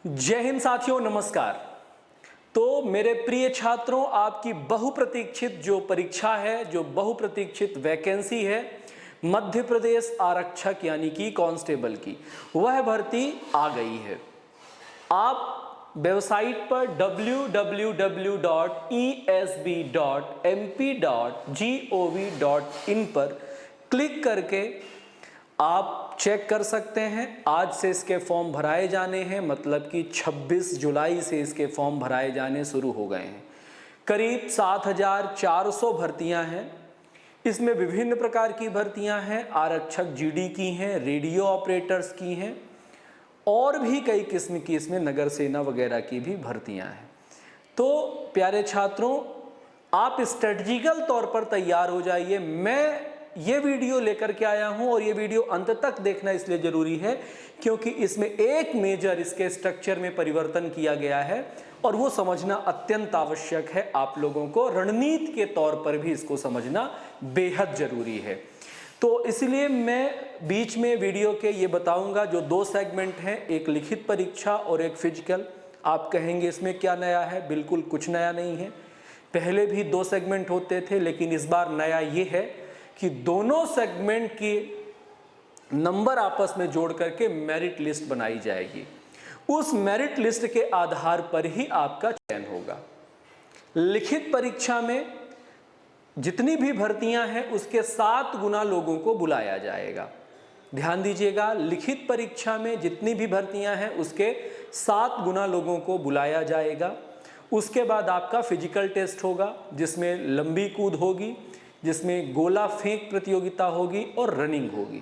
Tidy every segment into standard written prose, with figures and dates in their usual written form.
जय हिंद साथियों, नमस्कार। तो मेरे प्रिय छात्रों, आपकी बहुप्रतीक्षित जो परीक्षा है, जो बहुप्रतीक्षित वैकेंसी है मध्य प्रदेश आरक्षक यानी कि कांस्टेबल की, वह भर्ती आ गई है। आप वेबसाइट पर www.esb.mp.gov.in पर क्लिक करके आप चेक कर सकते हैं। आज से इसके फॉर्म भराए जाने हैं, मतलब कि 26 जुलाई से इसके फॉर्म भराए जाने शुरू हो गए हैं। करीब 7400 भर्तियां हैं। इसमें विभिन्न प्रकार की भर्तियां हैं। आरक्षक जीडी की हैं, रेडियो ऑपरेटर्स की हैं और भी कई किस्म की इसमें नगर सेना वगैरह की भी भर्तियां हैं। तो प्यारे छात्रों, आप स्ट्रेटजिकल तौर पर तैयार हो जाइए। मैं ये वीडियो लेकर के आया हूं और ये वीडियो अंत तक देखना इसलिए जरूरी है क्योंकि इसमें एक मेजर इसके स्ट्रक्चर में परिवर्तन किया गया है और वो समझना अत्यंत आवश्यक है। आप लोगों को रणनीति के तौर पर भी इसको समझना बेहद जरूरी है। तो इसलिए मैं बीच में वीडियो के ये बताऊंगा, जो दो सेगमेंट हैं, एक लिखित परीक्षा और एक फिजिकल। आप कहेंगे इसमें क्या नया है? बिल्कुल कुछ नया नहीं है। पहले भी दो सेगमेंट होते थे, लेकिन इस बार नया ये है कि दोनों सेगमेंट की नंबर आपस में जोड़ करके मेरिट लिस्ट बनाई जाएगी। उस मेरिट लिस्ट के आधार पर ही आपका चयन होगा। लिखित परीक्षा में जितनी भी भर्तियां हैं उसके 7 गुना लोगों को बुलाया जाएगा। ध्यान दीजिएगा, लिखित परीक्षा में जितनी भी भर्तियां हैं उसके 7 गुना लोगों को बुलाया जाएगा। उसके बाद आपका फिजिकल टेस्ट होगा, जिसमें लंबी कूद होगी, जिसमें गोला फेंक प्रतियोगिता होगी और रनिंग होगी।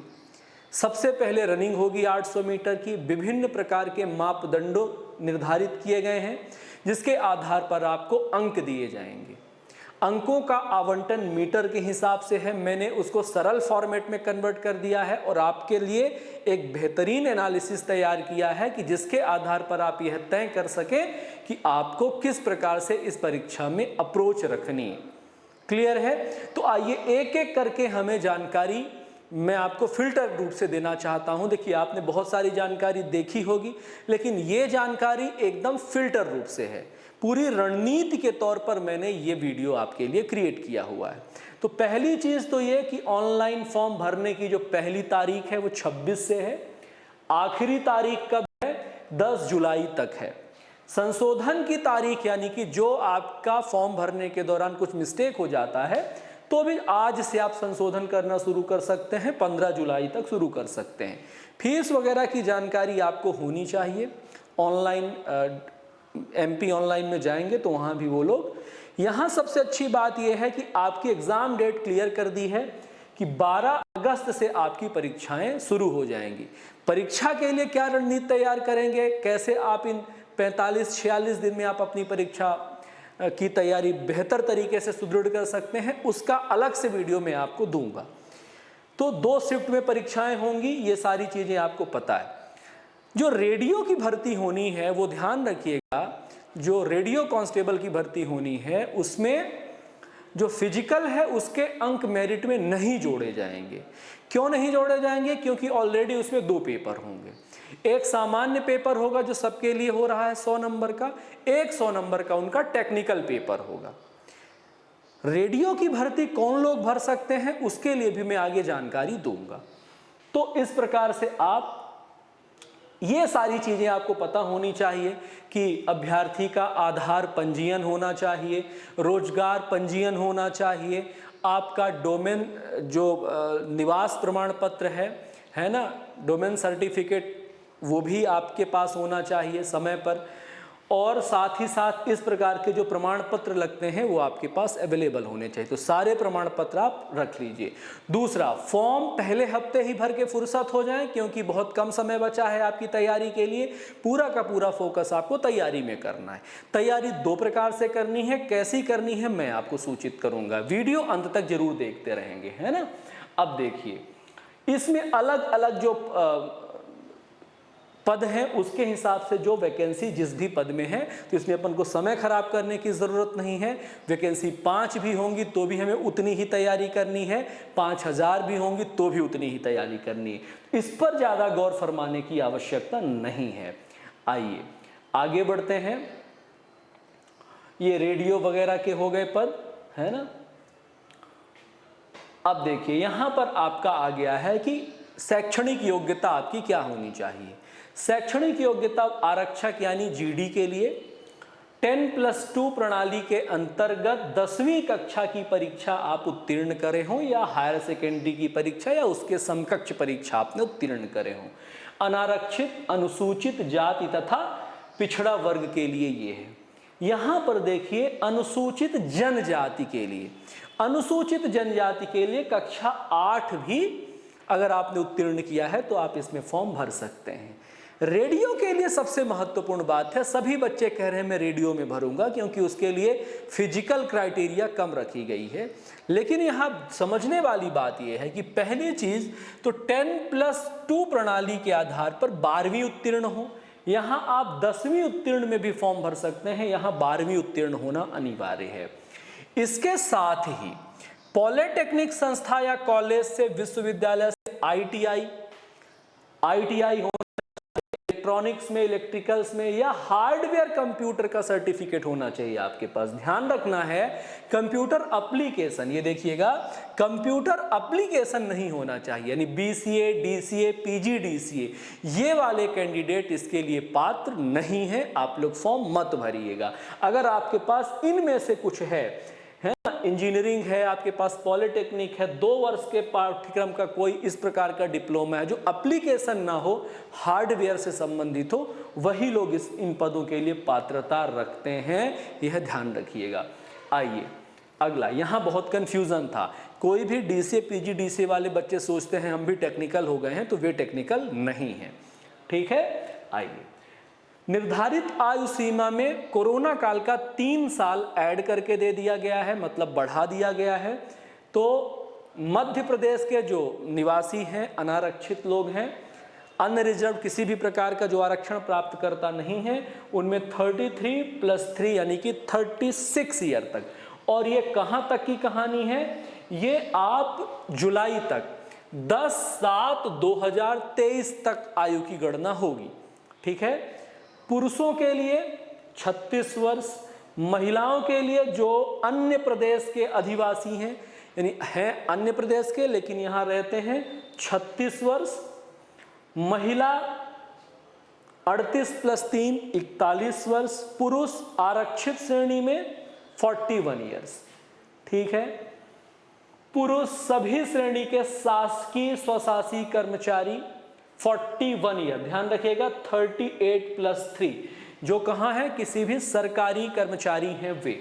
सबसे पहले रनिंग होगी 800 मीटर की। विभिन्न प्रकार के मापदंडों निर्धारित किए गए हैं जिसके आधार पर आपको अंक दिए जाएंगे। अंकों का आवंटन मीटर के हिसाब से है। मैंने उसको सरल फॉर्मेट में कन्वर्ट कर दिया है और आपके लिए एक बेहतरीन एनालिसिस तैयार किया है कि जिसके आधार पर आप यह तय कर सकें कि आपको किस प्रकार से इस परीक्षा में अप्रोच रखनी है। क्लियर है? तो आइए एक एक करके हमें जानकारी मैं आपको फिल्टर रूप से देना चाहता हूं। देखिए, आपने बहुत सारी जानकारी देखी होगी, लेकिन ये जानकारी एकदम फिल्टर रूप से है। पूरी रणनीति के तौर पर मैंने ये वीडियो आपके लिए क्रिएट किया हुआ है। तो पहली चीज तो ये कि ऑनलाइन फॉर्म भरने की जो पहली तारीख है वो 26 से है। आखिरी तारीख कब है? 10 जुलाई तक है। संशोधन की तारीख, यानी कि जो आपका फॉर्म भरने के दौरान कुछ मिस्टेक हो जाता है तो भी आज से आप संशोधन करना शुरू कर सकते हैं। 15 जुलाई तक शुरू कर सकते हैं। फीस वगैरह की जानकारी आपको होनी चाहिए। ऑनलाइन एमपी ऑनलाइन में जाएंगे तो वहां भी वो लोग, यहां सबसे अच्छी बात यह है कि आपकी एग्जाम डेट क्लियर कर दी है कि 12 अगस्त से आपकी परीक्षाएं शुरू हो जाएंगी। परीक्षा के लिए क्या रणनीति तैयार करेंगे, कैसे आप इन 45-46 दिन में आप अपनी परीक्षा की तैयारी बेहतर तरीके से सुदृढ़ कर सकते हैं, उसका अलग से वीडियो मैं आपको दूंगा। तो 2 शिफ्ट में परीक्षाएं होंगी, ये सारी चीजें आपको पता है। जो रेडियो की भर्ती होनी है वो ध्यान रखिएगा, जो रेडियो कांस्टेबल की भर्ती होनी है उसमें जो फिजिकल है उसके अंक मेरिट में नहीं जोड़े जाएंगे। क्यों नहीं जोड़े जाएंगे? क्योंकि ऑलरेडी उसमें 2 पेपर होंगे। एक सामान्य पेपर होगा जो सबके लिए हो रहा है 100 नंबर का, एक 100 नंबर का उनका टेक्निकल पेपर होगा। रेडियो की भर्ती कौन लोग भर सकते हैं उसके लिए भी मैं आगे जानकारी दूंगा। तो इस प्रकार से आप ये सारी चीजें आपको पता होनी चाहिए कि अभ्यर्थी का आधार पंजीयन होना चाहिए, रोजगार पंजीयन होना चाहिए, आपका डोमेन जो निवास प्रमाण पत्र है ना, डोमेन सर्टिफिकेट, वो भी आपके पास होना चाहिए समय पर। और साथ ही साथ इस प्रकार के जो प्रमाण पत्र लगते हैं वो आपके पास अवेलेबल होने चाहिए। तो सारे प्रमाण पत्र आप रख लीजिए। दूसरा, फॉर्म पहले हफ्ते ही भर के फुर्सत हो जाए, क्योंकि बहुत कम समय बचा है आपकी तैयारी के लिए। पूरा का पूरा फोकस आपको तैयारी में करना है। तैयारी 2 प्रकार से करनी है। कैसी करनी है मैं आपको सूचित करूंगा। वीडियो अंत तक जरूर देखते रहेंगे, है ना। अब देखिए, इसमें अलग अलग जो पद है उसके हिसाब से जो वैकेंसी जिस भी पद में है, तो इसमें अपन को समय खराब करने की ज़रूरत नहीं है। वैकेंसी 5 भी होंगी तो भी हमें उतनी ही तैयारी करनी है, 5000 भी होंगी तो भी उतनी ही तैयारी करनी है। इस पर ज़्यादा गौर फरमाने की आवश्यकता नहीं है। आइए आगे बढ़ते हैं, ये रेडियो वगैरह के हो गए पद, है ना। अब देखिए यहां पर आपका आ गया है कि शैक्षणिक योग्यता आपकी क्या होनी चाहिए। शैक्षणिक योग्यता आरक्षक यानी जीडी के लिए 10+2 प्रणाली के अंतर्गत 10वीं कक्षा की परीक्षा आप उत्तीर्ण करे हों या हायर सेकेंडरी की परीक्षा या उसके समकक्ष परीक्षा आपने उत्तीर्ण करे हों। अनारक्षित, अनुसूचित जाति तथा पिछड़ा वर्ग के लिए ये है। यहां पर देखिए अनुसूचित जनजाति के लिए, अनुसूचित जनजाति के लिए कक्षा 8 भी अगर आपने उत्तीर्ण किया है तो आप इसमें फॉर्म भर सकते हैं। रेडियो के लिए सबसे महत्वपूर्ण बात है, सभी बच्चे कह रहे हैं मैं रेडियो में भरूंगा क्योंकि उसके लिए फिजिकल क्राइटेरिया कम रखी गई है। लेकिन यहाँ समझने वाली बात यह है कि पहली चीज तो 10+2 प्रणाली के आधार पर 12वीं उत्तीर्ण हो। यहाँ आप 10वीं उत्तीर्ण में भी फॉर्म भर सकते हैं, यहाँ 12वीं उत्तीर्ण होना अनिवार्य है। इसके साथ ही पॉलिटेक्निक संस्था या कॉलेज से, विश्वविद्यालय से आईटीआई हो, इलेक्ट्रॉनिक्स में, इलेक्ट्रिकल्स में या हार्डवेयर कंप्यूटर का सर्टिफिकेट होना चाहिए आपके पास। ध्यान रखना है कंप्यूटर एप्लीकेशन, ये देखिएगा कंप्यूटर एप्लीकेशन नहीं होना चाहिए, यानी बीसीए, डीसीए, पीजीडीसीए ये वाले कैंडिडेट इसके लिए पात्र नहीं है। आप लोग फॉर्म मत भरिएगा। अगर आपके पास इनमें से कुछ है इंजीनियरिंग है, आपके पास पॉलिटेक्निक है, 2 वर्ष के पाठ्यक्रम का कोई इस प्रकार का डिप्लोमा है जो एप्लीकेशन ना हो, हार्डवेयर से संबंधित हो, वही लोग इन पदों के लिए पात्रता रखते हैं, यह ध्यान रखिएगा। आइए अगला, यहाँ बहुत कंफ्यूजन था, कोई भी डीसीए पीजीडीसीए वाले बच्चे सोचते हैं हम भी टेक्निकल हो गए हैं, तो वे टेक्निकल नहीं है। ठीक है, आइए निर्धारित आयु सीमा में कोरोना काल का 3 साल ऐड करके दे दिया गया है, मतलब बढ़ा दिया गया है। तो मध्य प्रदेश के जो निवासी हैं, अनारक्षित लोग हैं, अनरिजर्व किसी भी प्रकार का जो आरक्षण प्राप्त करता नहीं है, उनमें 33+3 यानी कि 36 ईयर तक। और ये कहाँ तक की कहानी है, ये आप जुलाई तक 10/7/2023 तक आयु की गणना होगी। ठीक है, पुरुषों के लिए 36 वर्ष, महिलाओं के लिए जो अन्य प्रदेश के अधिवासी हैं, यानी हैं अन्य प्रदेश के लेकिन यहाँ रहते हैं, 36 वर्ष, महिला 38+3 41 वर्ष, पुरुष आरक्षित श्रेणी में 41 ईयर्स। ठीक है, पुरुष सभी श्रेणी के शासकीय स्वशासी कर्मचारी 41 ईयर, ध्यान रखिएगा 38+3 जो कहाँ है, किसी भी सरकारी कर्मचारी हैं वे।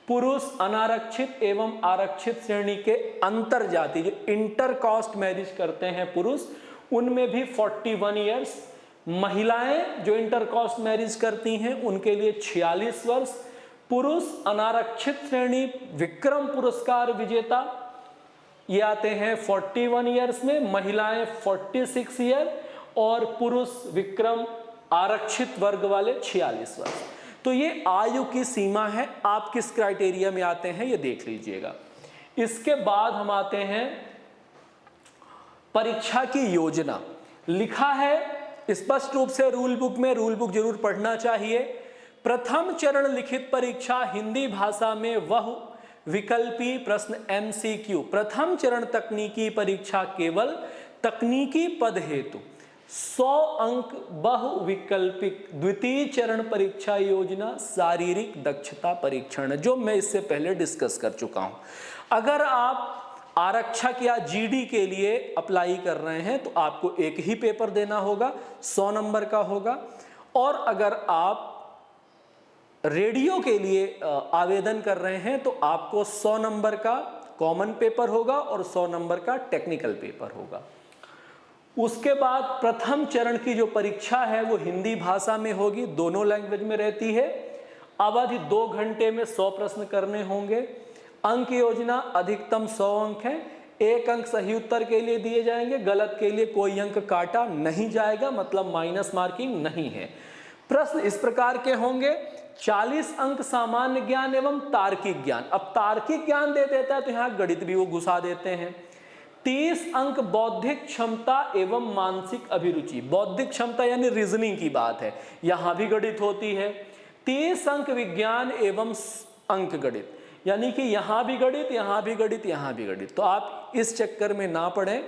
पुरुष अनारक्षित एवं आरक्षित श्रेणी के अंतर जाति जो इंटरकास्ट मैरिज करते हैं पुरुष, उनमें भी 41 ईयर्स। महिलाएं जो इंटरकास्ट मैरिज करती हैं उनके लिए 46 वर्ष। पुरुष अनारक्षित श्रेणी विक्रम पुरस्कार विजेता ये आते हैं 41 ईयर्स में, महिलाएं 46 ईयर और पुरुष विक्रम आरक्षित वर्ग वाले 46 वर्ष। तो ये आयु की सीमा है, आप किस क्राइटेरिया में आते हैं ये देख लीजिएगा। इसके बाद हम आते हैं परीक्षा की योजना। लिखा है स्पष्ट रूप से रूल बुक में, रूल बुक जरूर पढ़ना चाहिए। प्रथम चरण लिखित परीक्षा हिंदी भाषा में वह विकल्पी प्रश्न MCQ। प्रथम चरण तकनीकी परीक्षा केवल तकनीकी पद हेतु 100 अंक बहुविकल्पिक। द्वितीय चरण परीक्षा योजना शारीरिक दक्षता परीक्षण, जो मैं इससे पहले डिस्कस कर चुका हूं। अगर आप आरक्षक या जीडी के लिए अप्लाई कर रहे हैं तो आपको एक ही पेपर देना होगा, 100 नंबर का होगा। और अगर आप रेडियो के लिए आवेदन कर रहे हैं तो आपको 100 नंबर का कॉमन पेपर होगा और 100 नंबर का टेक्निकल पेपर होगा। उसके बाद प्रथम चरण की जो परीक्षा है वो हिंदी भाषा में होगी, दोनों लैंग्वेज में रहती है। अवधि 2 घंटे में 100 प्रश्न करने होंगे। अंक योजना अधिकतम 100 अंक है। 1 अंक सही उत्तर के लिए दिए जाएंगे, गलत के लिए कोई अंक काटा नहीं जाएगा, मतलब माइनस मार्किंग नहीं है। प्रश्न इस प्रकार के होंगे, 40 अंक सामान्य ज्ञान एवं तार्किक ज्ञान। अब तार्किक ज्ञान दे देता है तो यहाँ गणित भी वो घुसा देते हैं। 30 अंक बौद्धिक क्षमता एवं मानसिक अभिरुचि, बौद्धिक क्षमता यानी रीजनिंग की बात है, यहां भी गणित होती है। 30 अंक विज्ञान एवं अंक गणित, यानी कि यहां भी गणित, यहां भी गणित, यहां भी गणित। तो आप इस चक्कर में ना पड़ें।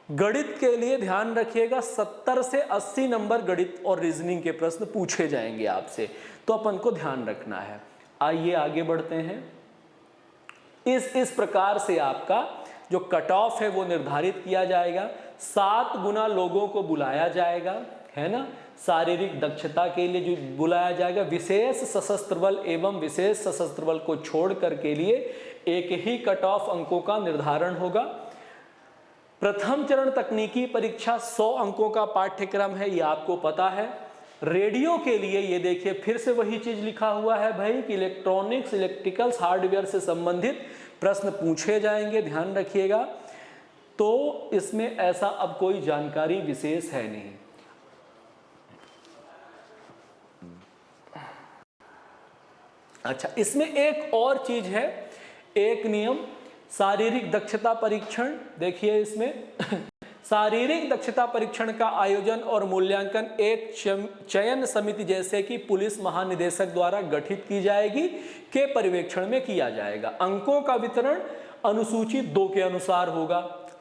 गणित के लिए ध्यान रखिएगा 70 से 80 नंबर गणित और रीजनिंग के प्रश्न पूछे जाएंगे आपसे, तो अपन को ध्यान रखना है। आइए आगे बढ़ते हैं। इस प्रकार से आपका जो कट ऑफ है वो निर्धारित किया जाएगा। 7 गुना लोगों को बुलाया जाएगा, है ना, शारीरिक दक्षता के लिए जो बुलाया जाएगा। विशेष सशस्त्र बल एवं विशेष सशस्त्र बल को छोड़कर के लिए एक ही कट ऑफ अंकों का निर्धारण होगा। प्रथम चरण तकनीकी परीक्षा 100 अंकों का पाठ्यक्रम है, ये आपको पता है। रेडियो के लिए ये देखिए फिर से वही चीज लिखा हुआ है भाई कि इलेक्ट्रॉनिक्स, इलेक्ट्रिकल्स, हार्डवेयर से संबंधित प्रश्न पूछे जाएंगे, ध्यान रखिएगा। तो इसमें ऐसा अब कोई जानकारी विशेष है नहीं। अच्छा, इसमें एक और चीज है, एक नियम, शारीरिक दक्षता परीक्षण। देखिए इसमें शारीरिक दक्षता परीक्षण का आयोजन और मूल्यांकन एक चयन समिति जैसे कि पुलिस महानिदेशक द्वारा गठित की जाएगी के पर्यवेक्षण में किया जाएगा। अंकों का वितरण अनुसूची 2 के अनुसार होगा।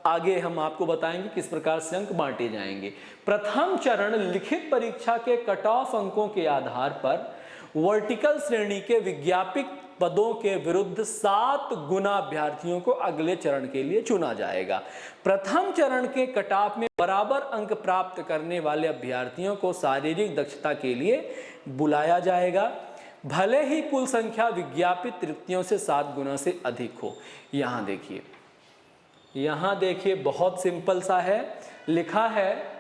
आगे हम आपको बताएंगे किस प्रकार से अंक बांटे जाएंगे। प्रथम चरण लिखित परीक्षा के कट ऑफ अंकों के आधार पर वर्टिकल श्रेणी के विज्ञापित पदों के विरुद्ध 7 गुना अभ्यर्थियों को अगले चरण के लिए चुना जाएगा। प्रथम चरण के कट ऑफ में बराबर अंक प्राप्त करने वाले अभ्यर्थियों को शारीरिक दक्षता के लिए बुलाया जाएगा, भले ही कुल संख्या विज्ञापित रिक्तियों से 7 गुना से अधिक हो। यहां देखिए बहुत सिंपल सा है, लिखा है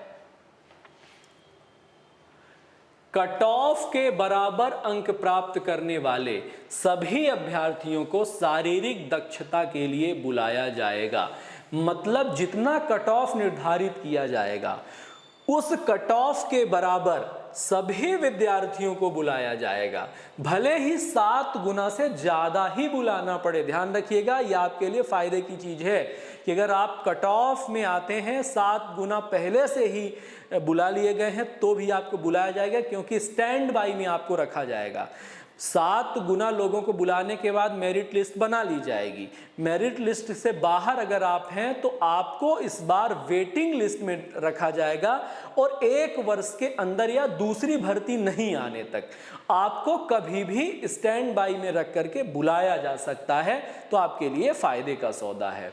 कट ऑफ के बराबर अंक प्राप्त करने वाले सभी अभ्यर्थियों को शारीरिक दक्षता के लिए बुलाया जाएगा। मतलब जितना कट ऑफ निर्धारित किया जाएगा उस कट ऑफ के बराबर सभी विद्यार्थियों को बुलाया जाएगा, भले ही 7 गुना से ज्यादा ही बुलाना पड़े। ध्यान रखिएगा, यह आपके लिए फायदे की चीज है कि अगर आप कट ऑफ में आते हैं 7 गुना पहले से ही बुला लिए गए हैं तो भी आपको बुलाया जाएगा, क्योंकि स्टैंड बाई में आपको रखा जाएगा। 7 गुना लोगों को बुलाने के बाद मेरिट लिस्ट बना ली जाएगी। मेरिट लिस्ट से बाहर अगर आप हैं तो आपको इस बार वेटिंग लिस्ट में रखा जाएगा और 1 वर्ष के अंदर या दूसरी भर्ती नहीं आने तक आपको कभी भी स्टैंड बाई में रख करके बुलाया जा सकता है। तो आपके लिए फायदे का सौदा है।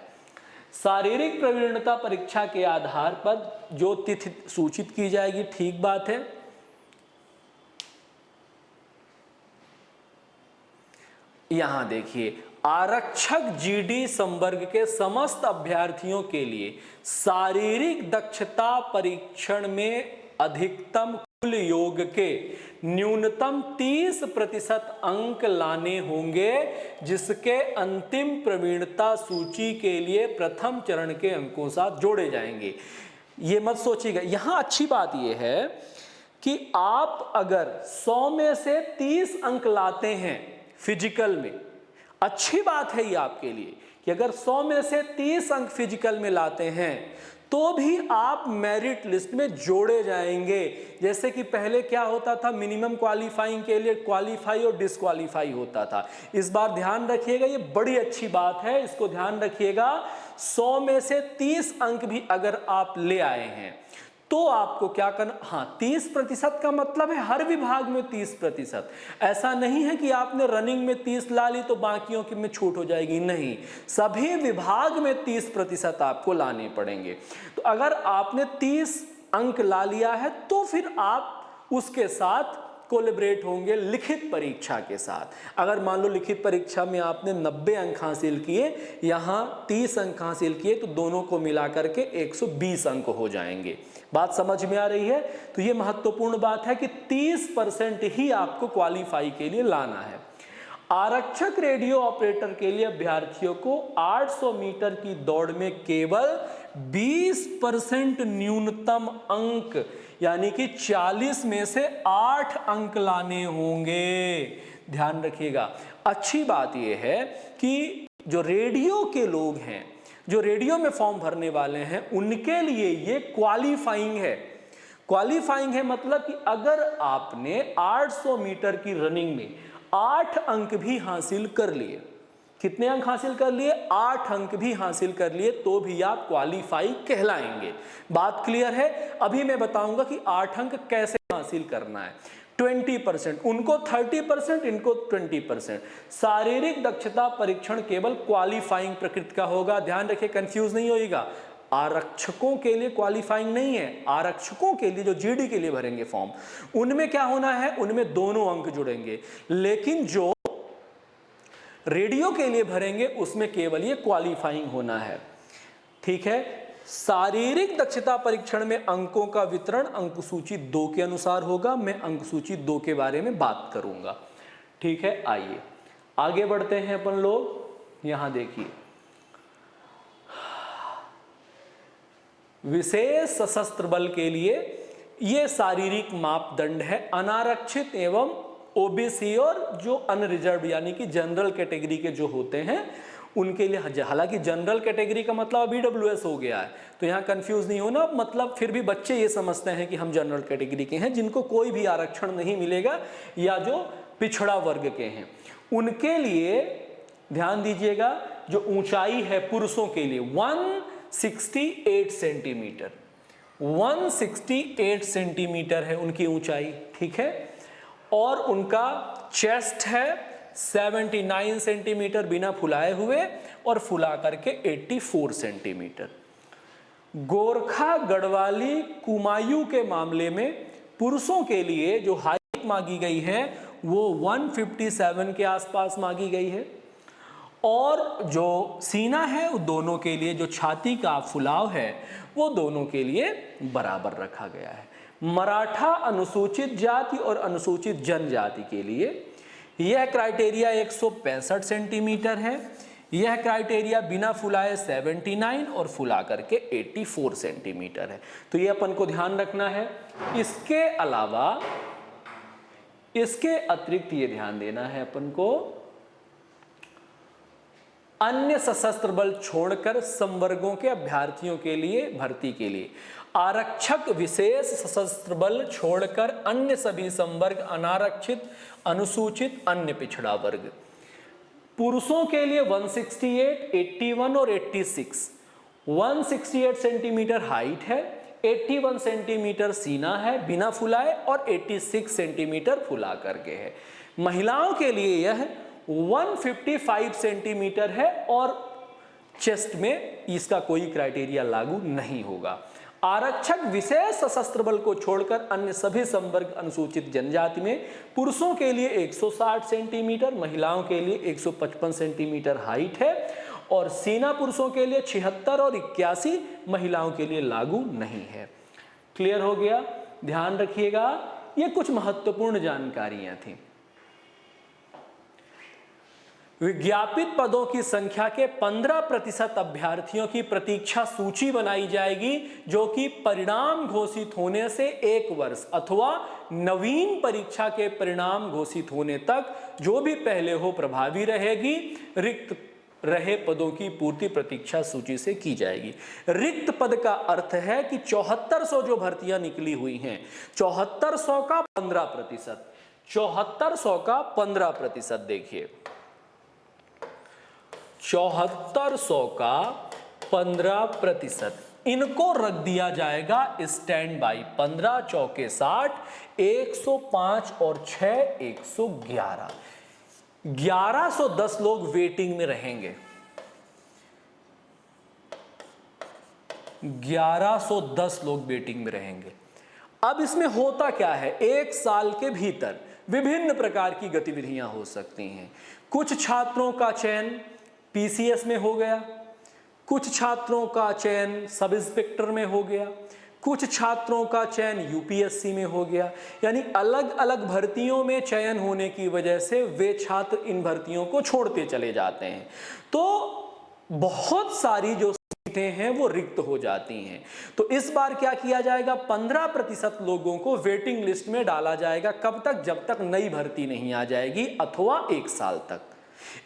शारीरिक प्रवीणता परीक्षा के आधार पर जो तिथि सूचित की जाएगी, ठीक बात है। यहां देखिए आरक्षक जीडी संवर्ग के समस्त अभ्यर्थियों के लिए शारीरिक दक्षता परीक्षण में अधिकतम कुल योग के न्यूनतम 30% अंक लाने होंगे, जिसके अंतिम प्रवीणता सूची के लिए प्रथम चरण के अंकों साथ जोड़े जाएंगे। ये मत सोचिएगा, यहां अच्छी बात यह है कि आप अगर 100 में से 30 अंक लाते हैं फिजिकल में, अच्छी बात है ये आपके लिए कि अगर 100 में से 30 अंक फिजिकल में लाते हैं तो भी आप मेरिट लिस्ट में जोड़े जाएंगे। जैसे कि पहले क्या होता था, मिनिमम क्वालिफाइंग के लिए क्वालिफाई और डिस्क्वालीफाई होता था। इस बार ध्यान रखिएगा, ये बड़ी अच्छी बात है, इसको ध्यान रखिएगा। 100 में से 30 अंक भी अगर आप ले आए हैं तो आपको क्या करना, हाँ 30% का मतलब है हर विभाग में 30%। ऐसा नहीं है कि आपने रनिंग में 30 ला ली तो बाकियों की में छूट हो जाएगी, नहीं, सभी विभाग में 30% आपको लाने पड़ेंगे। तो अगर आपने 30 अंक ला लिया है तो फिर आप उसके साथ कोलैबोरेट होंगे लिखित परीक्षा के साथ। अगर मान लो लिखित परीक्षा में आपने 90 अंक हासिल किए, यहाँ 30 अंक हासिल किए, तो दोनों को मिला करके 120 अंक हो जाएंगे। बात समझ में आ रही है? तो ये महत्वपूर्ण बात है कि 30% ही आपको क्वालिफाई के लिए लाना है। आरक्षक रेडियो ऑपरेटर के लिए अभ्यर्थियों को 800 मीटर की दौड़ में केवल 20% न्यूनतम अंक यानी कि 40 में से 8 अंक लाने होंगे। ध्यान रखिएगा। अच्छी बात यह है कि जो रेडियो के लोग हैं जो रेडियो में फॉर्म भरने वाले हैं उनके लिए ये क्वालिफाइंग है। क्वालिफाइंग है मतलब कि अगर आपने 800 मीटर की रनिंग में 8 अंक भी हासिल कर लिए, कितने अंक हासिल कर लिए? 8 अंक भी हासिल कर लिए, तो भी आप क्वालिफाई कहलाएंगे। बात क्लियर है? अभी मैं बताऊंगा कि 8 अंक कैसे हासिल करना है। 20%, उनको 30%, इनको 20%। शारीरिक दक्षता परीक्षण केवल क्वालिफाइंग प्रकृति का होगा, ध्यान रखिए, कंफ्यूज नहीं होइएगा। आरक्षकों के लिए क्वालिफाइंग नहीं है, आरक्षकों के लिए जो जीडी के लिए भरेंगे फॉर्म, उनमें क्या होना है? उनमें दोनों अंक जुड़ेंगे। लेकिन जो रेडियो के लिए भरेंगे उसमें केवल ये क्वालिफाइंग होना है। ठीक है। शारीरिक दक्षता परीक्षण में अंकों का वितरण अंक सूची 2 के अनुसार होगा। मैं अंक सूची 2 के बारे में बात करूंगा। ठीक है, आइए आगे बढ़ते हैं अपन लोग। यहां देखिए, विशेष सशस्त्र बल के लिए ये शारीरिक मापदंड है। अनारक्षित एवं ओबीसी और जो अनरिजर्व यानी कि जनरल कैटेगरी के जो होते हैं उनके लिए, हालांकि जनरल कैटेगरी का मतलब ईडब्ल्यूएस हो गया है, तो यहाँ कंफ्यूज नहीं होना। मतलब फिर भी बच्चे ये समझते हैं कि हम जनरल कैटेगरी के हैं, जिनको कोई भी आरक्षण नहीं मिलेगा या जो पिछड़ा वर्ग के हैं उनके लिए ध्यान दीजिएगा। जो ऊंचाई है पुरुषों के लिए 168 सेंटीमीटर, 168 सेंटीमीटर है उनकी ऊंचाई। ठीक है। और उनका चेस्ट है 79 सेंटीमीटर बिना फुलाए हुए, और फुला करके 84 सेंटीमीटर। गोरखा, गढ़वाली, कुमायूं के मामले में पुरुषों के लिए जो हाइट मांगी गई है वो 157 के आसपास मांगी गई है, और जो सीना है वो दोनों के लिए, जो छाती का फुलाव है वो दोनों के लिए बराबर रखा गया है। मराठा, अनुसूचित जाति और अनुसूचित जनजाति के लिए यह क्राइटेरिया 165 सेंटीमीटर है। यह क्राइटेरिया बिना फुलाए 79 और फुला करके 84 सेंटीमीटर है। तो ये अपन को ध्यान रखना है। इसके अलावा, इसके अतिरिक्त ये ध्यान देना है अपन को, अन्य सशस्त्र बल छोड़कर संवर्गों के अभ्यर्थियों के लिए भर्ती के लिए आरक्षक विशेष सशस्त्र बल छोड़कर अन्य सभी संवर्ग, अनारक्षित, अनुसूचित, अन्य पिछड़ा वर्ग, पुरुषों के लिए 168, 81 और 86। 168 सेंटीमीटर हाइट है, 81 सेंटीमीटर सीना है बिना फुलाए, और 86 सेंटीमीटर फुला करके है। महिलाओं के लिए यह 155 सेंटीमीटर है, और चेस्ट में इसका कोई क्राइटेरिया लागू नहीं होगा। आरक्षक विशेष सशस्त्र बल को छोड़कर अन्य सभी संवर्ग अनुसूचित जनजाति में पुरुषों के लिए 160 सेंटीमीटर, महिलाओं के लिए 155 सेंटीमीटर हाइट है, और सीना पुरुषों के लिए 76 और 81, महिलाओं के लिए लागू नहीं है। क्लियर हो गया? ध्यान रखिएगा, ये कुछ महत्वपूर्ण जानकारियां थी। विज्ञापित पदों की संख्या के 15% अभ्यर्थियों की प्रतीक्षा सूची बनाई जाएगी, जो कि परिणाम घोषित होने से 1 वर्ष अथवा नवीन परीक्षा के परिणाम घोषित होने तक जो भी पहले हो प्रभावी रहेगी। रिक्त रहे पदों की पूर्ति प्रतीक्षा सूची से की जाएगी। रिक्त पद का अर्थ है कि 7400 जो भर्तियां निकली हुई हैं, 7400 का 15%, 7400 का 15%, देखिए 7400 का 15%, इनको रख दिया जाएगा स्टैंड बाई। 15 चौके 60, 105 और 6 111, 1110 लोग वेटिंग में रहेंगे। 1110 लोग वेटिंग में रहेंगे। अब इसमें होता क्या है, 1 साल के भीतर विभिन्न प्रकार की गतिविधियां हो सकती हैं। कुछ छात्रों का चयन पीसीएस में हो गया, कुछ छात्रों का चयन सब इंस्पेक्टर में हो गया, कुछ छात्रों का चयन यूपीएससी में हो गया। यानी अलग अलग भर्तियों में चयन होने की वजह से वे छात्र इन भर्तियों को छोड़ते चले जाते हैं, तो बहुत सारी जो सीटें हैं वो रिक्त हो जाती हैं। तो इस बार क्या किया जाएगा, 15% लोगों को वेटिंग लिस्ट में डाला जाएगा। कब तक? जब तक नई भर्ती नहीं आ जाएगी, अथवा 1 साल तक।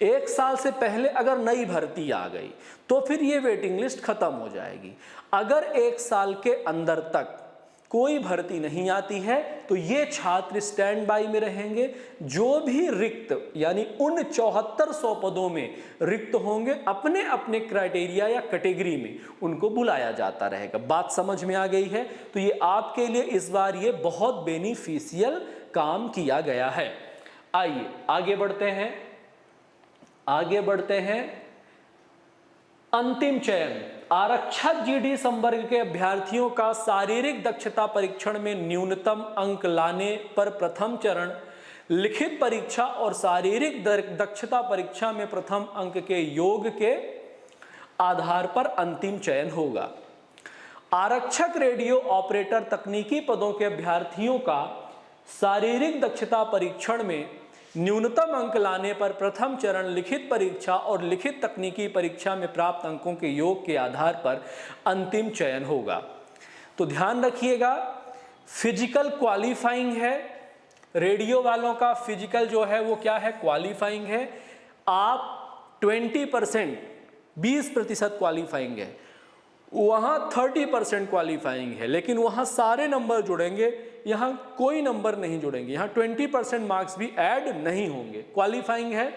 1 साल से पहले अगर नई भर्ती आ गई तो फिर ये वेटिंग लिस्ट खत्म हो जाएगी। अगर 1 साल के अंदर तक कोई भर्ती नहीं आती है तो ये छात्र स्टैंड बाई में रहेंगे। जो भी रिक्त यानी उन 7400 पदों में रिक्त होंगे, अपने अपने क्राइटेरिया या कैटेगरी में उनको बुलाया जाता रहेगा। बात समझ में आ गई है? तो ये आपके लिए इस बार ये बहुत बेनिफिशियल काम किया गया है। आइए आगे बढ़ते हैं। अंतिम चयन। आरक्षक जीडी संवर्ग के अभ्यर्थियों का शारीरिक दक्षता परीक्षण में न्यूनतम अंक लाने पर प्रथम चरण, लिखित परीक्षा और शारीरिक दक्षता परीक्षा में प्रथम अंक के योग के आधार पर अंतिम चयन होगा। आरक्षक रेडियो ऑपरेटर तकनीकी पदों के अभ्यर्थियों का शारीरिक दक्षता परीक्षण में न्यूनतम अंक लाने पर प्रथम चरण, लिखित परीक्षा और लिखित तकनीकी परीक्षा में प्राप्त अंकों के योग के आधार पर अंतिम चयन होगा। तो ध्यान रखिएगा, फिजिकल क्वालिफाइंग है। रेडियो वालों का फिजिकल जो है वो क्या है? क्वालिफाइंग है। आप 20% 20% क्वालिफाइंग है, वहाँ 30% क्वालिफाइंग है, लेकिन वहाँ सारे नंबर जुड़ेंगे, यहाँ कोई नंबर नहीं जुड़ेंगे। यहाँ 20% मार्क्स भी ऐड नहीं होंगे। क्वालिफाइंग है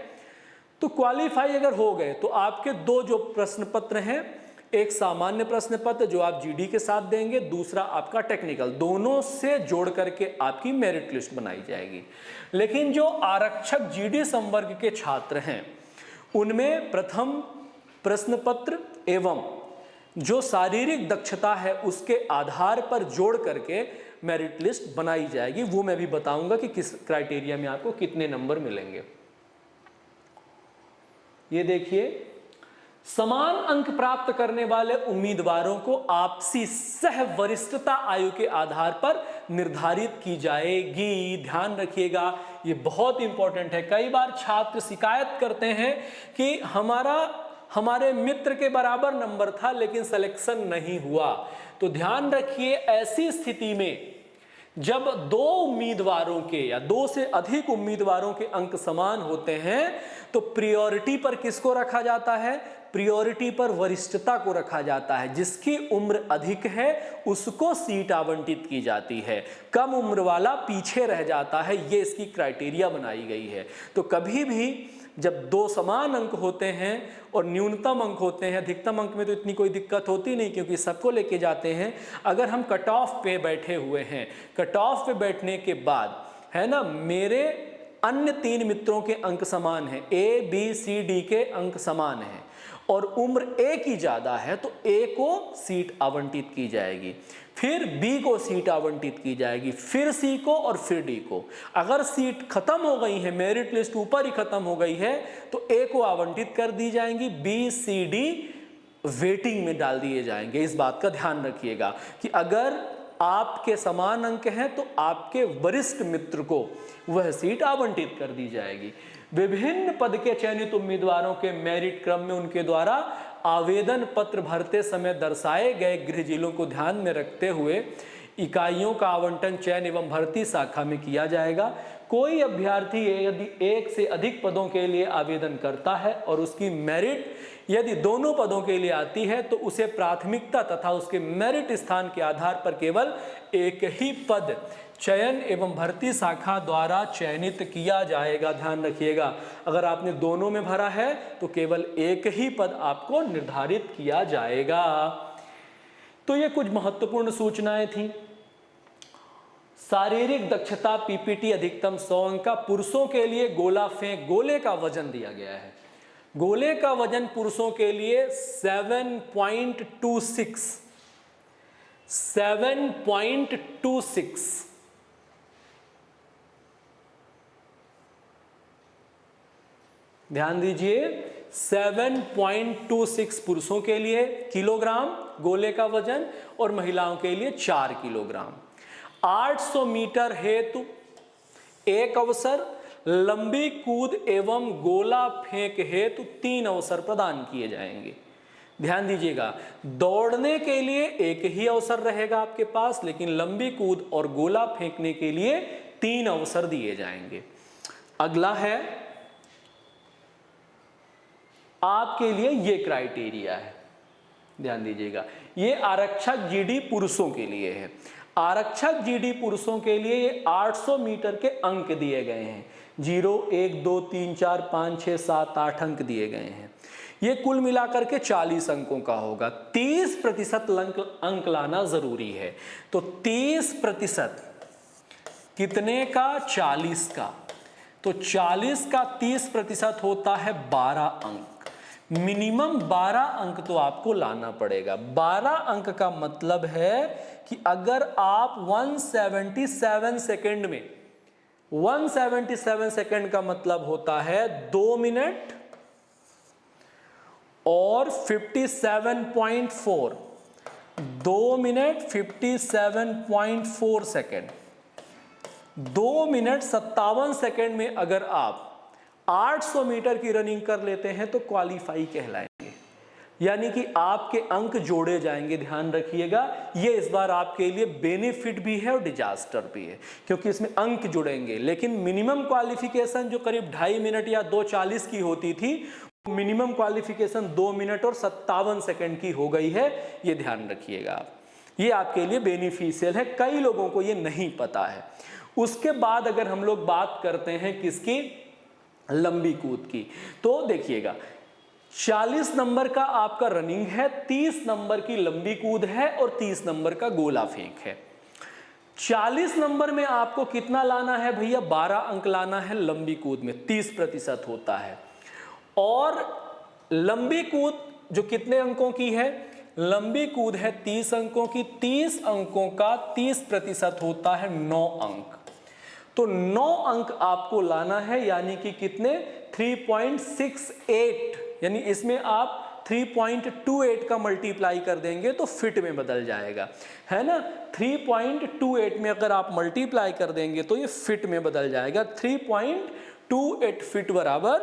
तो क्वालिफाई अगर हो गए तो आपके 2 जो प्रश्न पत्र हैं, एक सामान्य प्रश्न पत्र जो आप जीडी के साथ देंगे, दूसरा आपका टेक्निकल, दोनों से जोड़ करके आपकी मेरिट लिस्ट बनाई जाएगी। लेकिन जो आरक्षक जीडी संवर्ग के छात्र हैं उनमें प्रथम प्रश्न पत्र एवं जो शारीरिक दक्षता है उसके आधार पर जोड़ करके मेरिट लिस्ट बनाई जाएगी। वो मैं भी बताऊंगा कि किस क्राइटेरिया में आपको कितने नंबर मिलेंगे। ये देखिए, समान अंक प्राप्त करने वाले उम्मीदवारों को आपसी सह वरिष्ठता आयु के आधार पर निर्धारित की जाएगी। ध्यान रखिएगा, ये बहुत इंपॉर्टेंट है। कई बार छात्र शिकायत करते हैं कि हमारे मित्र के बराबर नंबर था लेकिन सिलेक्शन नहीं हुआ। तो ध्यान रखिए, ऐसी स्थिति में जब 2 उम्मीदवारों के या 2 से अधिक उम्मीदवारों के अंक समान होते हैं तो प्रायोरिटी पर किसको रखा जाता है? प्रायोरिटी पर वरिष्ठता को रखा जाता है। जिसकी उम्र अधिक है उसको सीट आवंटित की जाती है, कम उम्र वाला पीछे रह जाता है। ये इसकी क्राइटेरिया बनाई गई है। तो कभी भी जब 2 समान अंक होते हैं और न्यूनतम अंक होते हैं, अधिकतम अंक में तो इतनी कोई दिक्कत होती नहीं क्योंकि सबको लेके जाते हैं। अगर हम कट ऑफ पे बैठे हुए हैं, कट ऑफ पे बैठने के बाद है ना, मेरे अन्य 3 मित्रों के अंक समान हैं, ए बी सी डी के अंक समान हैं और उम्र ए की ज़्यादा है तो ए को सीट आवंटित की जाएगी, फिर बी को सीट आवंटित की जाएगी, फिर सी को और फिर डी को। अगर सीट खत्म हो गई है, मेरिट लिस्ट ऊपर ही खत्म हो गई है तो ए को आवंटित कर दी जाएंगी, बी सी डी वेटिंग में डाल दिए जाएंगे। इस बात का ध्यान रखिएगा कि अगर आपके समान अंक हैं तो आपके वरिष्ठ मित्र को वह सीट आवंटित कर दी जाएगी। विभिन्न पद के चयनित उम्मीदवारों के मेरिट क्रम में उनके द्वारा आवेदन पत्र भरते समय दर्शाए गए गृह जिलों को ध्यान में रखते हुए इकाइयों का आवंटन चयन एवं भर्ती शाखा में किया जाएगा। कोई अभ्यर्थी यदि 1 से अधिक पदों के लिए आवेदन करता है और उसकी मेरिट यदि दोनों पदों के लिए आती है तो उसे प्राथमिकता तथा उसके मेरिट स्थान के आधार पर केवल एक ही पद चयन एवं भर्ती शाखा द्वारा चयनित किया जाएगा। ध्यान रखिएगा, अगर आपने दोनों में भरा है तो केवल एक ही पद आपको निर्धारित किया जाएगा। तो ये कुछ महत्वपूर्ण सूचनाएं थी। शारीरिक दक्षता पीपीटी अधिकतम 100 अंक का। पुरुषों के लिए गोला फेंक, गोले का वजन दिया गया है। गोले का वजन पुरुषों के लिए 7.26 ध्यान दीजिए, 7.26 पुरुषों के लिए किलोग्राम गोले का वजन और महिलाओं के लिए 4 किलोग्राम। 800 मीटर हेतु एक अवसर, लंबी कूद एवं गोला फेंक हेतु 3 अवसर प्रदान किए जाएंगे। ध्यान दीजिएगा, दौड़ने के लिए एक ही अवसर रहेगा आपके पास, लेकिन लंबी कूद और गोला फेंकने के लिए 3 अवसर दिए जाएंगे। अगला है आपके लिए ये क्राइटेरिया है, ध्यान दीजिएगा। ये आरक्षक जीडी पुरुषों के लिए है। आरक्षक जीडी पुरुषों के लिए ये 800 मीटर के अंक दिए गए हैं। 0, 1, 2, 3, 4, 5, 6, 7, 8 अंक दिए गए हैं। ये कुल मिलाकर के 40 अंकों का होगा। 30% अंक लाना जरूरी है। तो 30% कितने का? 40 का। तो 40 का 30% होता है 12 अंक। मिनिमम 12 अंक तो आपको लाना पड़ेगा। 12 अंक का मतलब है कि अगर आप 177 सेकेंड में, 177 सेकेंड का मतलब होता है 2 मिनट और 57.4, 2 मिनट 57.4 सेकेंड, 2 मिनट 57 सेकेंड में अगर आप 800 मीटर की रनिंग कर लेते हैं तो क्वालिफाई कहलाएंगे, यानी कि आपके अंक जोड़े जाएंगे। ध्यान रखिएगा, ये इस बार आपके लिए बेनिफिट भी है और डिजास्टर भी है, क्योंकि इसमें अंक जुड़ेंगे। लेकिन मिनिमम क्वालिफिकेशन जो करीब 2.5 मिनट या 2:40 की होती थी, मिनिमम क्वालिफिकेशन 2 मिनट और 57 सेकेंड की हो गई है। ये ध्यान रखिएगा आप, ये आपके लिए बेनिफिशियल है। कई लोगों को ये नहीं पता है। उसके बाद अगर हम लोग बात करते हैं किसकी? लंबी कूद की। तो देखिएगा, 40 नंबर का आपका रनिंग है, 30 नंबर की लंबी कूद है और 30 नंबर का गोला फेंक है। 40 नंबर में आपको कितना लाना है भैया? 12 अंक लाना है। लंबी कूद में 30% होता है। और लंबी कूद जो कितने अंकों की है? लंबी कूद है 30 अंकों की। 30 अंकों का 30% होता है 9 अंक। तो 9 अंक आपको लाना है, यानी कि कितने? 3.68, यानी इसमें आप 3.28 का मल्टीप्लाई कर देंगे तो फिट में बदल जाएगा, है ना। 3.28 में अगर आप मल्टीप्लाई कर देंगे तो ये फिट में बदल जाएगा। 3.28 फिट बराबर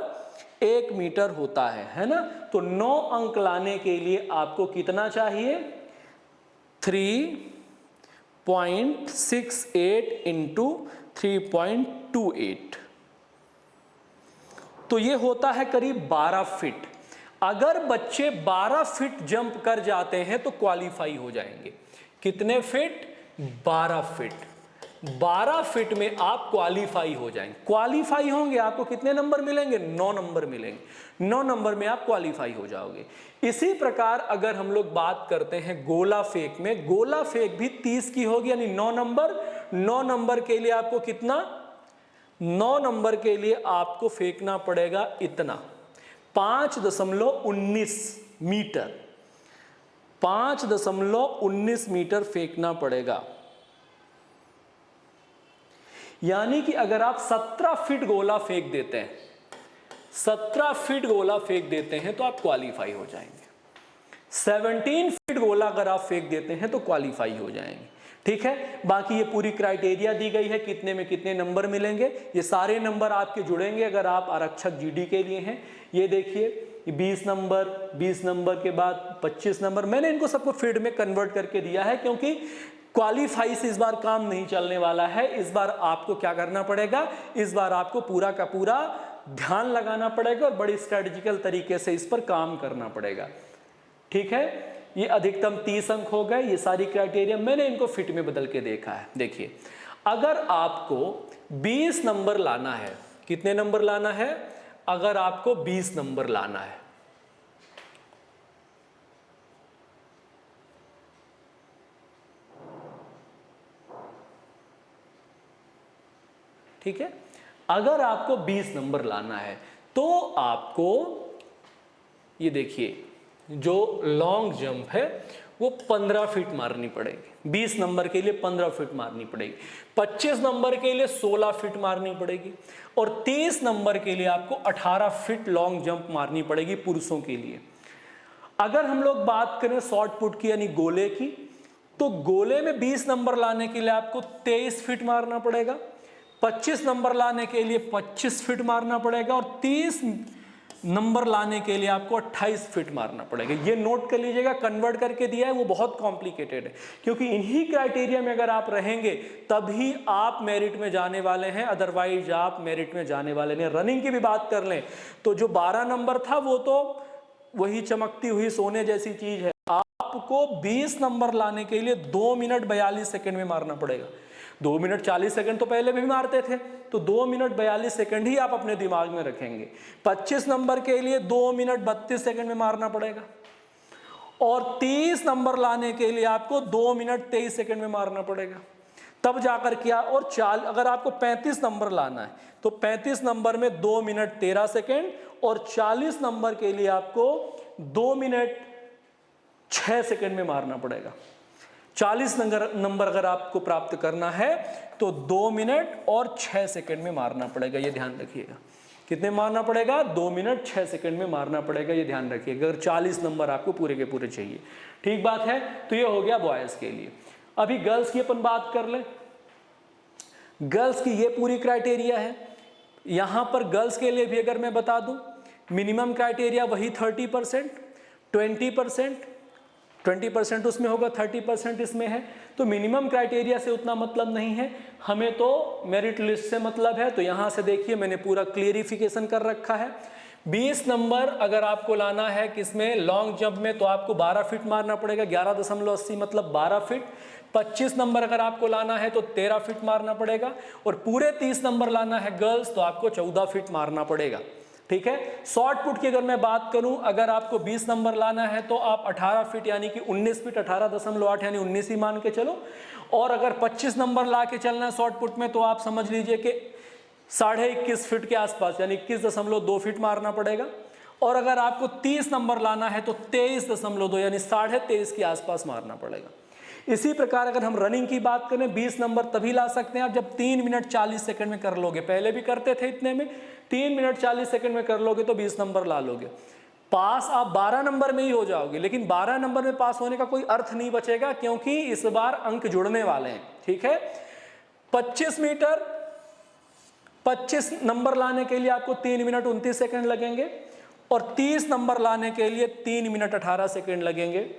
1 मीटर होता है ना। तो 9 अंक लाने के लिए आपको कितना चाहिए? 3.68 इंटू 3.28, तो ये होता है करीब 12 फीट। अगर बच्चे 12 फीट जंप कर जाते हैं तो क्वालिफाई हो जाएंगे। कितने फीट? 12 फीट। 12 फीट में आप क्वालिफाई हो जाएंगे। क्वालिफाई होंगे, आपको कितने नंबर मिलेंगे? 9 नंबर मिलेंगे। 9 नंबर में आप क्वालिफाई हो जाओगे। इसी प्रकार अगर हम लोग बात करते हैं गोला फेंक में, गोला फेंक भी 30 की होगी, यानी 9 नंबर। 9 नंबर के लिए आपको कितना? 9 नंबर के लिए आपको फेंकना पड़ेगा इतना, 5.19 मीटर। 5.19 मीटर फेंकना पड़ेगा। यानी कि अगर आप 17 फीट गोला फेंक देते हैं, 17 फीट गोला फेंक देते हैं तो आप क्वालिफाई हो जाएंगे। 17 फीट गोला अगर आप फेंक देते हैं तो क्वालिफाई हो जाएंगे। ठीक है, बाकी ये पूरी क्राइटेरिया दी गई है, कितने में कितने नंबर मिलेंगे। ये सारे नंबर आपके जुड़ेंगे अगर आप आरक्षक जीडी के लिए हैं। ये देखिए 20 नंबर, 20 नंबर के बाद 25 नंबर। मैंने इनको सबको फीट में कन्वर्ट करके दिया है, क्योंकि क्वालिफाई से इस बार काम नहीं चलने वाला है। इस बार आपको क्या करना पड़ेगा? इस बार आपको पूरा का पूरा ध्यान लगाना पड़ेगा और बड़ी स्ट्रेटेजिकल तरीके से इस पर काम करना पड़ेगा। ठीक है, ये अधिकतम 30 अंक हो गए। ये सारी क्राइटेरिया मैंने इनको फिट में बदल के देखा है। देखिए, अगर आपको 20 नंबर लाना है, कितने नंबर लाना है? अगर आपको 20 नंबर लाना है, ठीक है, अगर आपको 20 नंबर लाना है तो आपको ये देखिए, जो लॉन्ग जंप है वो 15 फीट मारनी पड़ेगी। 20 नंबर के लिए 15 फीट मारनी पड़ेगी। 25 नंबर के लिए 16 फीट मारनी पड़ेगी और 30 नंबर के लिए आपको 18 फीट लॉन्ग जंप मारनी पड़ेगी पुरुषों के लिए। अगर हम लोग बात करें शॉर्ट पुट की, यानी गोले की, तो गोले में 20 नंबर लाने के लिए आपको 23 फीट मारना पड़ेगा। 25 नंबर लाने के लिए 25 फीट मारना पड़ेगा और 30 नंबर लाने के लिए आपको 28 फीट मारना पड़ेगा। ये नोट कर लीजिएगा, कन्वर्ट करके दिया है, वो बहुत कॉम्प्लिकेटेड है, क्योंकि इन्हीं क्राइटेरिया में अगर आप रहेंगे तभी आप मेरिट में जाने वाले हैं, अदरवाइज आप मेरिट में जाने वाले नहीं। रनिंग की भी बात कर लें तो जो 12 नंबर था वो तो वही चमकती हुई सोने जैसी चीज है। आपको 20 नंबर लाने के लिए 2 मिनट 42 सेकंड में मारना पड़ेगा। 2 मिनट 40 सेकंड तो पहले भी मारते थे, तो 2 मिनट 42 सेकंड ही आप अपने दिमाग में रखेंगे। 25 नंबर के लिए 2 मिनट 32 सेकंड में मारना पड़ेगा, और 30 नंबर लाने के लिए आपको 2 मिनट 23 सेकंड में मारना पड़ेगा, तब जाकर क्या। और अगर आपको 35 नंबर लाना है तो 35 नंबर में 2 मिनट 13 सेकंड, और 40 नंबर के लिए आपको 2 मिनट 6 सेकंड में मारना पड़ेगा। 40 नंबर अगर आपको प्राप्त करना है तो 2 मिनट और 6 सेकंड में मारना पड़ेगा, ये ध्यान रखिएगा। कितने मारना पड़ेगा? 2 मिनट 6 सेकंड में मारना पड़ेगा, ये ध्यान रखिएगा, अगर 40 नंबर आपको पूरे के पूरे चाहिए। ठीक बात है, तो ये हो गया बॉयज के लिए। अभी गर्ल्स की अपन बात कर लें। गर्ल्स की ये पूरी क्राइटेरिया है। यहां पर गर्ल्स के लिए भी अगर मैं बता दूं, मिनिमम क्राइटेरिया वही 30%, 20% उसमें होगा, 30% इसमें है। तो मिनिमम क्राइटेरिया से उतना मतलब नहीं है, हमें तो मेरिट लिस्ट से मतलब है। तो यहां से देखिए मैंने पूरा क्लियरिफिकेशन कर रखा है। 20 नंबर अगर आपको लाना है किसमें, लॉन्ग जंप में, तो आपको 12 फीट मारना पड़ेगा, 11.80 मतलब 12 फीट। 25 नंबर अगर आपको लाना है तो 13 फीट मारना पड़ेगा, और पूरे 30 नंबर लाना है गर्ल्स तो आपको 14 फीट मारना पड़ेगा। ठीक है। शॉर्ट पुट की अगर मैं बात करूं, अगर आपको 20 नंबर लाना है तो आप 18 फीट यानी कि 19 फीट, 18.8 यानी 19 ही मान के चलो। और अगर 25 नंबर ला के चलना है शॉर्ट पुट में तो आप समझ लीजिए कि 21.5 फीट के आसपास यानी 21.2 फीट मारना पड़ेगा। और अगर आपको 30 नंबर लाना है तो 23.2 यानी 23.5 के आसपास मारना पड़ेगा। इसी प्रकार अगर हम रनिंग की बात करें, 20 नंबर तभी ला सकते हैं आप जब 3 मिनट 40 सेकंड में कर लोगे। पहले भी करते थे इतने में, 3 मिनट 40 सेकंड में कर लोगे तो 20 नंबर ला लोगे। पास आप 12 नंबर में ही हो जाओगे, लेकिन 12 नंबर में पास होने का कोई अर्थ नहीं बचेगा, क्योंकि इस बार अंक जुड़ने वाले हैं। ठीक है। 25 मीटर 25 नंबर लाने के लिए आपको 3 मिनट 29 सेकंड लगेंगे, और 30 नंबर लाने के लिए 3 मिनट 18 सेकंड लगेंगे,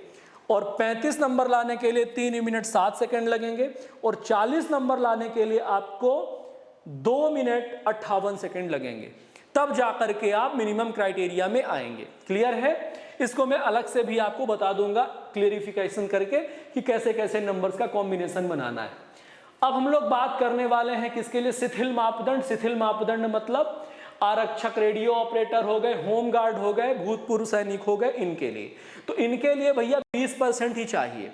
और 35 नंबर लाने के लिए 3 मिनट 7 सेकंड लगेंगे, और 40 नंबर लाने के लिए आपको 2 मिनट 58 सेकंड लगेंगे। तब जाकर के आप मिनिमम क्राइटेरिया में आएंगे। क्लियर है? इसको मैं अलग से भी आपको बता दूंगा क्लियरिफिकेशन करके कि कैसे कैसे नंबर्स का कॉम्बिनेशन बनाना है। अब हम लोग बात करने वाले हैं किसके लिए? शिथिल मापदंड। शिथिल मापदंड मतलब आरक्षक, रेडियो ऑपरेटर हो गए, होम गार्ड हो गए, भूतपूर्व सैनिक हो गए, इनके लिए। तो इनके लिए भैया 20% ही चाहिए।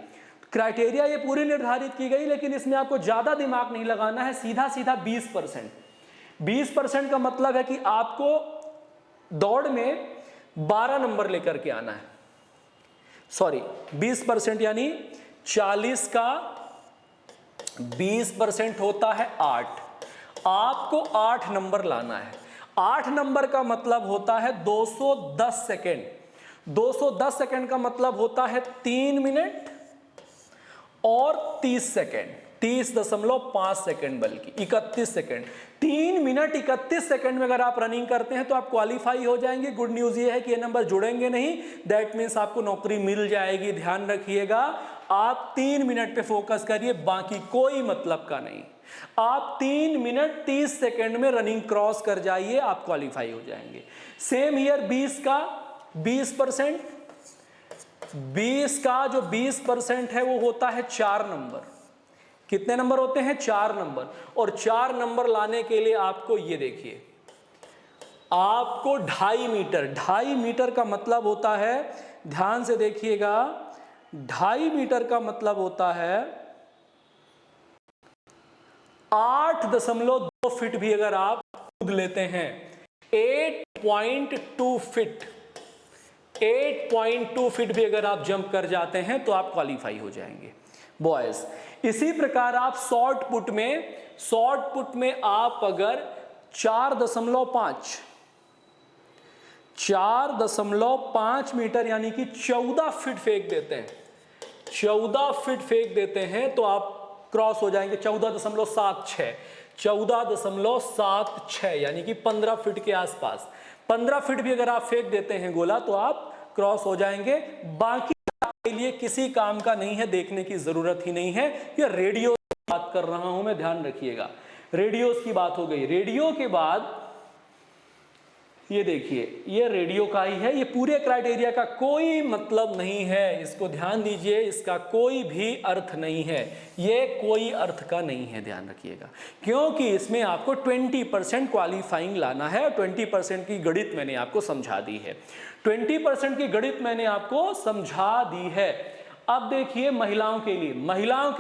क्राइटेरिया ये पूरी निर्धारित की गई, लेकिन इसमें आपको ज्यादा दिमाग नहीं लगाना है, सीधा सीधा 20%। 20% का मतलब है कि आपको दौड़ में 12 नंबर लेकर के आना है। सॉरी, 20% यानी 40 का 20% होता है 8। आपको 8 नंबर लाना है। 8 नंबर का मतलब होता है 210 सेकेंड। 210 सेकेंड का मतलब होता है 3 मिनट और 30 सेकेंड, 30.5 सेकेंड, बल्कि 31 सेकेंड। 3 मिनट 31 सेकेंड में अगर आप रनिंग करते हैं तो आप क्वालिफाई हो जाएंगे। गुड न्यूज ये है कि ये नंबर जुड़ेंगे नहीं, दैट मीन्स आपको नौकरी मिल जाएगी। ध्यान रखिएगा, आप 3 मिनट पे फोकस करिए, बाकी कोई मतलब का नहीं। आप 3 मिनट 30 सेकेंड में रनिंग क्रॉस कर जाइए, आप क्वालिफाई हो जाएंगे। सेम ईयर 20 का 20%। 20 का जो 20% है वो होता है 4 नंबर। कितने नंबर होते हैं? 4 नंबर। और 4 नंबर लाने के लिए आपको ये देखिए, आपको 2.5 मीटर, 2.5 मीटर का मतलब होता है, ध्यान से देखिएगा, 2.5 मीटर का मतलब होता है 8.2 फीट भी अगर आप कूद लेते हैं, 8.2 फीट, 8.2 फीट भी अगर आप जंप कर जाते हैं तो आप क्वालिफाई हो जाएंगे बॉयज। इसी प्रकार आप शॉर्ट पुट में आप अगर 4.5 मीटर यानी कि 14 फीट फेंक देते हैं, 14 फीट फेंक देते हैं तो आप क्रॉस हो जाएंगे। 14.76 यानी कि 15 फीट के आसपास। 15 फीट भी अगर आप फेंक देते हैं गोला तो आप क्रॉस हो जाएंगे। बाकी के लिए किसी काम का नहीं है, देखने की जरूरत ही नहीं है। ये रेडियो की बात कर रहा हूं मैं, ध्यान रखिएगा। रेडियोस की बात हो गई। रेडियो के बाद ये देखिए, ये रेडियो का ही है, ये पूरे क्राइटेरिया का कोई मतलब नहीं है, इसको ध्यान दीजिए, इसका कोई भी अर्थ नहीं है, ये कोई अर्थ का नहीं है, ध्यान रखिएगा, क्योंकि इसमें आपको 20% क्वालिफाइंग लाना है। 20% की गणित मैंने आपको समझा दी है, 20% की गणित मैंने आपको समझा दी है। अब देखिए महिलाओं के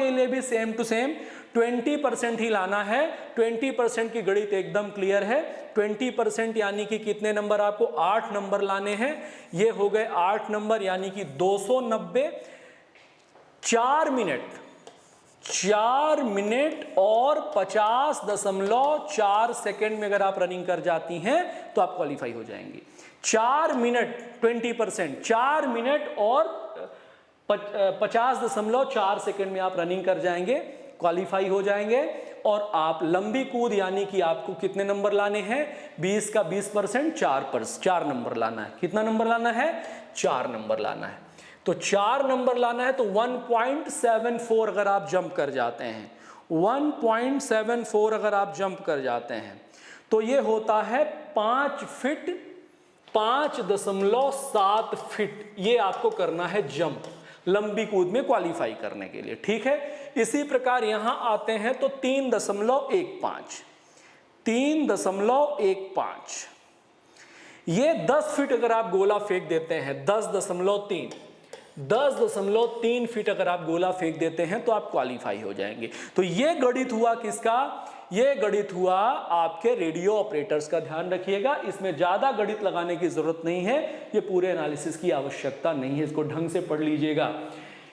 लिए भी सेम टू सेम 20% ही लाना है। 20% की गणित एकदम क्लियर है। 20% यानी कि कितने नंबर, आपको 8 नंबर लाने हैं। ये हो गए 8 नंबर यानी कि 290। 4 मिनट और 50.4 सेकेंड में अगर आप रनिंग कर जाती हैं तो आप क्वालिफाई हो जाएंगे। 4 मिनट 20%, 4 मिनट और 50.4 सेकेंड में आप रनिंग कर जाएंगे, क्वालिफाई हो जाएंगे। और आप लंबी कूद यानी कि आपको कितने नंबर लाने हैं, 20 का 20%, 4 नंबर लाना है। कितना नंबर लाना है, 4 नंबर लाना है। तो 4 नंबर लाना है तो 1.74 अगर आप जंप कर जाते हैं, 1.74 अगर आप जंप कर जाते हैं तो ये होता है 5 फीट 5.7 फीट। ये आपको करना है जंप लंबी कूद में क्वालिफाई करने के लिए, ठीक है। इसी प्रकार यहां आते हैं तो 3.15 ये 10 फीट अगर आप गोला फेंक देते हैं, 10.3 फीट अगर आप गोला फेंक देते हैं तो आप क्वालिफाई हो जाएंगे। तो ये गणित हुआ किसका, ये गणित हुआ आपके रेडियो ऑपरेटर्स का। ध्यान रखिएगा, इसमें ज्यादा गणित लगाने की जरूरत नहीं है, ये पूरे एनालिसिस की आवश्यकता नहीं है, इसको ढंग से पढ़ लीजिएगा,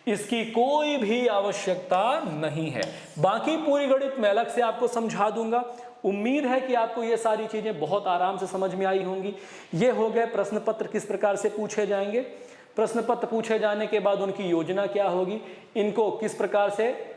इसकी कोई भी आवश्यकता नहीं है। बाकी पूरी गणित मैं अलग से आपको समझा दूंगा। उम्मीद है कि आपको ये सारी चीजें बहुत आराम से समझ में आई होंगी। ये हो गए प्रश्न पत्र किस प्रकार से पूछे जाएंगे, प्रश्न पत्र पूछे जाने के बाद उनकी योजना क्या होगी, इनको किस प्रकार से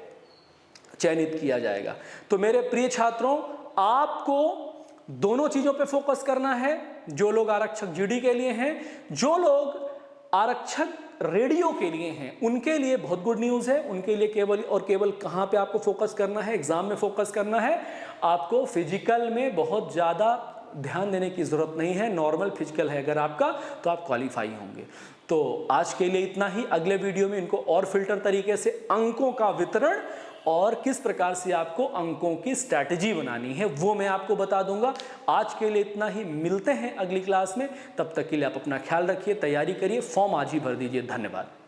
चयनित किया जाएगा। तो मेरे प्रिय छात्रों, आपको दोनों चीजों पे फोकस करना है। जो लोग आरक्षक जीडी के लिए हैं, जो लोग आरक्षक रेडियो के लिए हैं, उनके लिए बहुत गुड न्यूज़ है। उनके लिए केवल और केवल कहाँ पे आपको फोकस करना है, एग्जाम में फोकस करना है। आपको फिजिकल में बहुत ज़्यादा ध्यान देने की ज़रूरत नहीं है, नॉर्मल फिजिकल है अगर आपका तो आप क्वालिफाई होंगे। तो आज के लिए इतना ही। अगले वीडियो में इनको और फिल्टर तरीके से अंकों का वितरण और किस प्रकार से आपको अंकों की स्ट्रैटेजी बनानी है वो मैं आपको बता दूंगा। आज के लिए इतना ही, मिलते हैं अगली क्लास में। तब तक के लिए आप अपना ख्याल रखिए, तैयारी करिए, फॉर्म आज ही भर दीजिए। धन्यवाद।